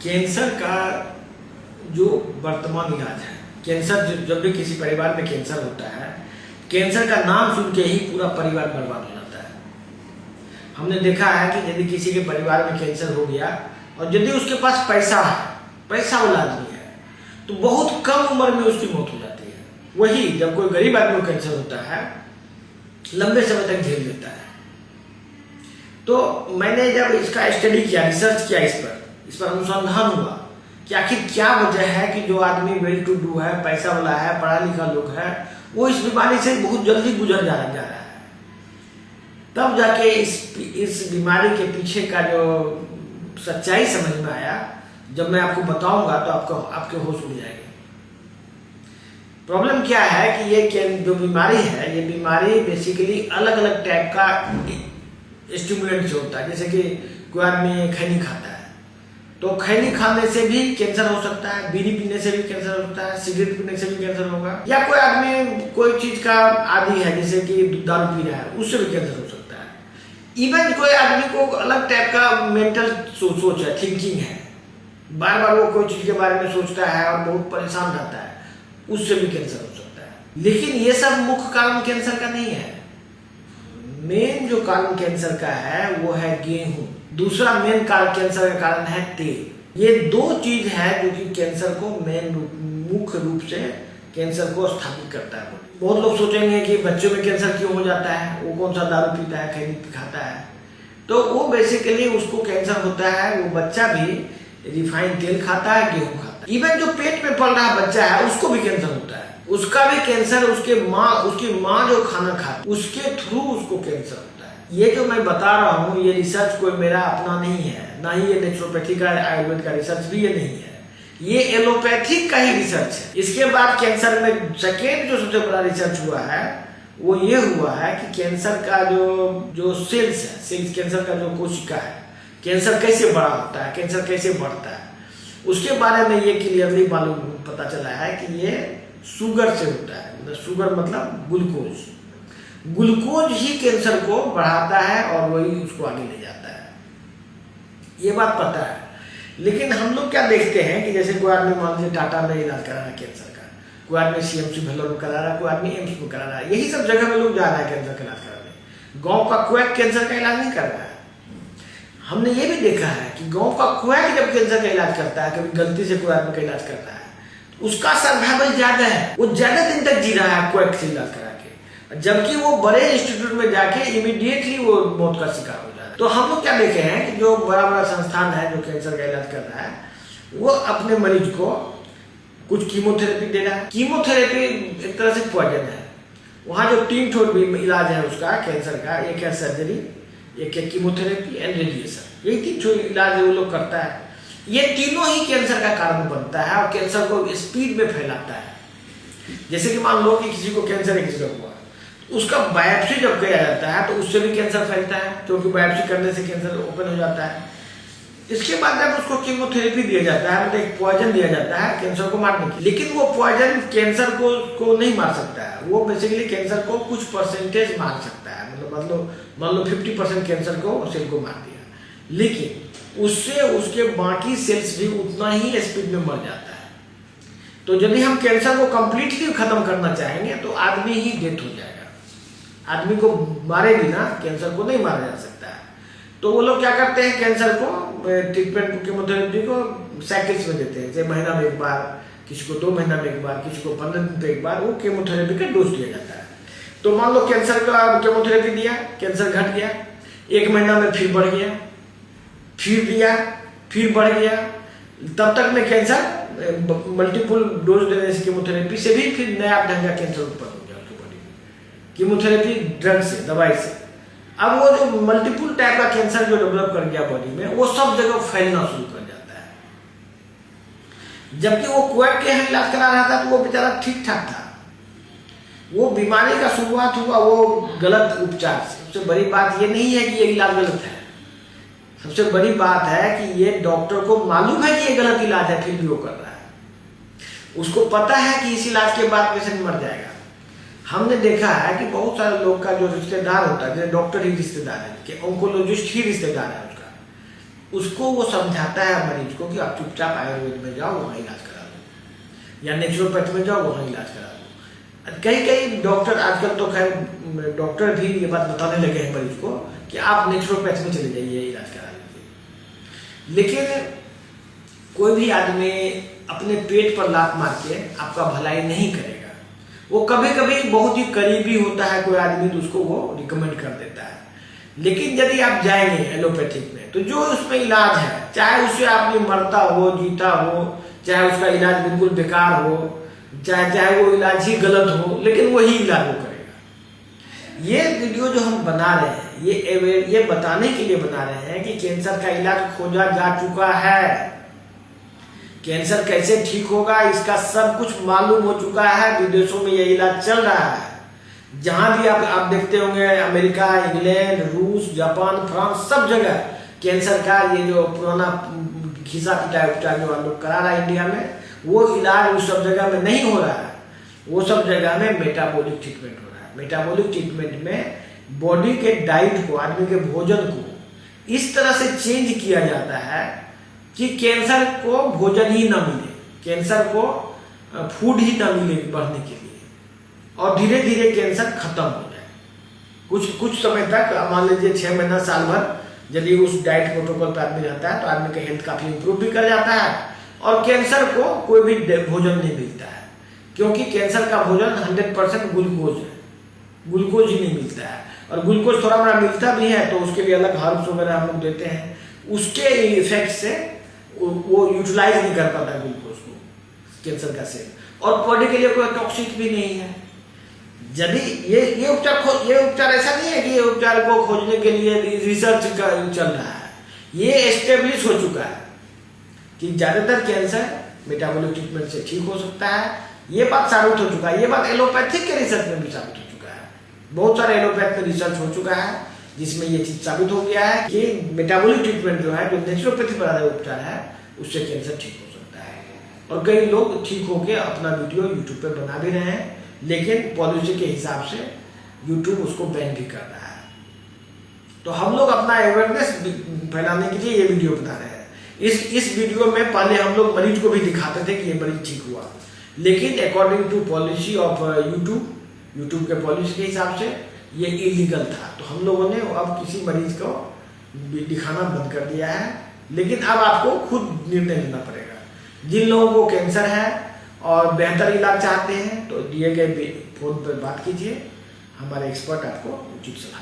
Cancer का जो वर्तमान इलाज है, कैंसर जब भी किसी परिवार में कैंसर होता है, कैंसर का नाम सुन के ही पूरा परिवार बर्बाद हो जाता है। हमने देखा है कि यदि किसी के परिवार में कैंसर हो गया और यदि उसके पास पैसा है, पैसा वाला आदमी है, तो बहुत कम उम्र में उसकी मौत हो जाती है। वही जब कोई गरीब आदमी को कैंसर होता है, लंबे समय तक झेल लेता है। तो मैंने जब इसका स्टडी किया, रिसर्च किया, इस पर अनुसंधान हुआ कि आखिर क्या वजह है कि जो आदमी वेल टू डू है, पैसा वाला है, पढ़ा लिखा लोग है, वो इस बीमारी से बहुत जल्दी गुजर जा रहा है। तब जाके इस बीमारी के पीछे का जो सच्चाई समझ में आया, जब मैं आपको बताऊंगा तो आपके होश उड़ जाएंगे। प्रॉब्लम क्या है कि ये जो बीमारी है, ये बीमारी बेसिकली अलग अलग टाइप का स्टिमुलेंट से होता है। जैसे कि कोई आदमी खैनी खाता है तो खैनी खाने से भी कैंसर हो सकता है, बीड़ी पीने से भी कैंसर हो सकता है, सिगरेट पीने से भी कैंसर होगा, या कोई आदमी कोई चीज का आदी है जैसे कि दारू पी रहा है, उससे भी कैंसर हो सकता है। इवन कोई आदमी को अलग टाइप का मेंटल सोच है, थिंकिंग है, बार बार वो कोई चीज के बारे में सोचता है और बहुत परेशान रहता है, उससे भी कैंसर हो सकता है। लेकिन ये सब मुख्य कारण कैंसर का नहीं है। मेन जो कारण कैंसर का है वो है गेहूं। दूसरा मेन कारण कैंसर का कारण है तेल। ये दो चीज है जो कि कैंसर को मुख्य रूप से कैंसर को स्थापित करता है। बहुत लोग सोचेंगे कि बच्चों में कैंसर क्यों हो जाता है, वो कौन सा दारू पीता है, खैनी खाता है, तो वो बेसिकली उसको कैंसर होता है। वो बच्चा भी रिफाइंड तेल खाता है, गेहूं खाता है। इवन जो पेट में पल रहा बच्चा है उसको भी कैंसर होता है, उसका भी कैंसर उसकी माँ जो खाना खाती उसके थ्रू उसको कैंसर होता है। ये जो मैं बता रहा हूँ, ये रिसर्च कोई मेरा अपना नहीं है, ना ही ये नेचुरोपैथी का आयुर्वेद का रिसर्च भी ये नहीं है, ये एलोपैथिक का ही रिसर्च है। इसके बाद कैंसर में सेकेंड जो सबसे बड़ा रिसर्च हुआ है वो ये हुआ है कि कैंसर का जो सेल्स है, सेल्स कैंसर का जो कोशिका है, कैंसर कैसे बड़ा होता है, कैंसर कैसे बढ़ता है, उसके बारे में ये क्लियरली मालूम पता चला है कि ये शुगर से होता है। शुगर मतलब ग्लूकोज ही कैंसर को बढ़ाता है और वही उसको आगे ले जाता है, ये बात पता है। लेकिन हम लोग क्या देखते हैं कि जैसे कोई आदमी मान लीजिए टाटा में इलाज करा रहा है कैंसर का, कोई आदमी CMC भेलोर में करा रहा है, कोई आदमी एम्स में करा रहा है, यही सब जगह में लोग जा रहा है कैंसर का इलाज कराने। गाँव का क्वैक कैंसर का इलाज नहीं कर रहा है। हमने ये भी देखा है कि गाँव का क्वैक जब कैंसर का इलाज करता है, कभी गलती से कोई आदमी का इलाज करता है, उसका सर्वाइवल ज्यादा है, वो ज्यादा दिन तक जी रहा है क्वैक से इलाज करा के, जबकि वो बड़े इंस्टीट्यूट में जाके इमीडिएटली वो मौत का शिकार हो जाता है। तो हम लोग क्या देखे हैं कि जो बड़ा बड़ा संस्थान है जो कैंसर का इलाज कर रहा है, वो अपने मरीज को कुछ कीमोथेरेपी दे रहा है। कीमोथेरेपी एक तरह से पॉइजन है। वहाँ जो 3 ठोट भी इलाज है उसका कैंसर का, एक है सर्जरी, एक है कीमोथेरेपी एंड रेडिएशन, यही 3 ठोट इलाज वो लोग करता है। ये तीनों ही कैंसर का कारण बनता है और कैंसर को स्पीड में फैलाता है। जैसे कि मान लो कि किसी को कैंसर एक जगह हुआ, उसका बायोप्सी जब किया जाता है तो उससे भी कैंसर फैलता है, क्योंकि बायोप्सी करने से कैंसर ओपन हो जाता है। इसके बाद जब उसको कीमोथेरेपी दिया जाता है, मतलब एक पॉइजन दिया जाता है कैंसर को मारने की, लेकिन वो पॉइजन कैंसर को नहीं मार सकता है। वो बेसिकली कैंसर को कुछ परसेंटेज मार सकता है, मतलब मान लो 50% कैंसर को सेल को मार दिया, लेकिन उससे उसके बाकी सेल्स भी उतना ही स्पीड में मर जाता है। तो यदि हम कैंसर को कंप्लीटली खत्म करना चाहेंगे तो आदमी ही डेथ हो जाएगा। आदमी को मारे बिना कैंसर को नहीं मारा जा सकता है। तो वो लोग क्या करते हैं, कैंसर को ट्रीटमेंट को, कीमोथेरेपी को साइकिल्स में देते हैं, जैसे महीना में एक बार, किसी को 2 महीना में एक बार, किसी को 15 दिन पे एक बार वो कीमोथेरेपी का डोज दिया जाता है। तो मान लो कैंसर का कीमोथेरेपी दिया, कैंसर घट गया, 1 महीना में फिर बढ़ गया, फिर दिया, फिर बढ़ गया, तब तक में कैंसर मल्टीपल डोज देने से कीमोथेरेपी से भी फिर नया ढंग का कैंसर उत्पन्न हो गया उसकी बॉडी में, कीमोथेरेपी ड्रग से, दवाई से। अब वो जो मल्टीपल टाइप का कैंसर जो डेवलप कर गया बॉडी में, वो सब जगह फैलना शुरू कर जाता है। जबकि वो क्वैक के यहाँ इलाज करा रहा था तो वो बेचारा ठीक ठाक था। वो बीमारी का शुरुआत हुआ वो गलत उपचार से। सबसे बड़ी बात ये नहीं है कि ये इलाज गलत है, सबसे बड़ी बात है कि ये डॉक्टर को मालूम है कि ये गलत इलाज है, फिर भी वो कर रहा है। उसको पता है कि इस इलाज के बाद पेशेंट मर जाएगा। हमने देखा है कि बहुत सारे लोग का जो रिश्तेदार होता है, जैसे डॉक्टर ही रिश्तेदार है, कि ऑन्कोलॉजिस्ट ही रिश्तेदार है उसका, उसको वो समझाता है मरीज को कि आप चुपचाप आयुर्वेद में जाओ, वहाँ इलाज करा लो, या नेचुरोपैथ में जाओ, वहाँ इलाज करा लो। कई कई डॉक्टर आजकल तो खैर डॉक्टर भी ये बात बताने लगे हैं मरीज को कि आप नेचुरोपैथ में चले जाइए, इलाज करा लीजिए। लेकिन कोई भी आदमी अपने पेट पर लात मार के आपका भलाई नहीं करेगा। वो कभी कभी बहुत ही करीबी होता है कोई आदमी तो उसको वो रिकमेंड कर देता है। लेकिन यदि आप जाएंगे एलोपैथिक में तो जो उसमें इलाज है, चाहे उससे आदमी मरता हो जीता हो, चाहे उसका इलाज बिल्कुल बेकार हो, चाहे वो इलाज ही गलत हो, लेकिन वही इलाज वो करेगा। ये वीडियो जो हम बना रहे हैं ये बताने के लिए बना रहे हैं कि कैंसर का इलाज खोजा जा चुका है। कैंसर कैसे ठीक होगा इसका सब कुछ मालूम हो चुका है। विदेशों में ये इलाज चल रहा है। जहां भी आप देखते होंगे, अमेरिका, इंग्लैंड, रूस, जापान, फ्रांस, सब जगह कैंसर का ये जो पुराना खिसा पिटाई उपचार जो हम लोग करा रहा है इंडिया में, वो इलाज उस सब जगह में नहीं हो रहा है। वो सब जगह में मेटाबॉलिक ट्रीटमेंट हो रहा है। मेटाबॉलिक ट्रीटमेंट में बॉडी के डाइट को, आदमी के भोजन को इस तरह से चेंज किया जाता है कि कैंसर को भोजन ही ना मिले, कैंसर को फूड ही ना मिले बढ़ने के लिए, और धीरे धीरे कैंसर खत्म हो जाए। कुछ समय तक, मान लीजिए 6 महीना साल भर यदि उस डाइट प्रोटोकॉल पर आदमी रहता है तो आदमी का हेल्थ काफी इंप्रूव भी कर जाता है और कैंसर को कोई भी भोजन नहीं मिलता है, क्योंकि कैंसर का भोजन 100% ग्लूकोज है। ग्लूकोज ही नहीं मिलता है, और ग्लूकोज थोड़ा बड़ा मिलता भी है तो उसके लिए अलग हर्ब्स वगैरह हम लोग देते हैं। उसके इफेक्ट से वो यूटिलाइज नहीं कर पाता ग्लूकोज को कैंसर का सेल, और बॉडी के लिए कोई टॉक्सिक भी नहीं है। यदि ये उपचार ऐसा नहीं है कि ये उपचार को खोजने के लिए रिसर्च चल रहा है। ये एस्टेब्लिश हो चुका है कि ज्यादातर कैंसर मेटाबॉलिक ट्रीटमेंट से ठीक हो सकता है। ये बात साबित हो चुका है। ये बात एलोपैथिक के रिसर्च में भी साबित हो चुका है। बहुत सारे एलोपैथ में रिसर्च हो चुका है जिसमें ये चीज साबित हो गया है कि मेटाबॉलिक ट्रीटमेंट जो है, जो नेचुरोपैथी पर आधारित उपचार है, उससे कैंसर ठीक हो सकता है। और कई लोग ठीक होके अपना वीडियो यूट्यूब पे बना भी रहे हैं, लेकिन पॉलिसी के हिसाब से यूट्यूब उसको बैन भी कर रहा है। तो हम लोग अपना अवेयरनेस फैलाने के लिए ये वीडियो बना रहे हैं। इस वीडियो में पहले हम लोग मरीज को भी दिखाते थे कि ये मरीज ठीक हुआ, लेकिन according to policy of YouTube के पॉलिसी के हिसाब से ये इलीगल था। तो हम लोगों ने अब किसी मरीज को दिखाना बंद कर दिया है। लेकिन अब आपको खुद निर्णय लेना पड़ेगा। जिन लोगों को कैंसर है और बेहतर इलाज चाहते हैं तो दिए गए फोन पर बात कीजिए, हमारे एक्सपर्ट आपको उचित सलाह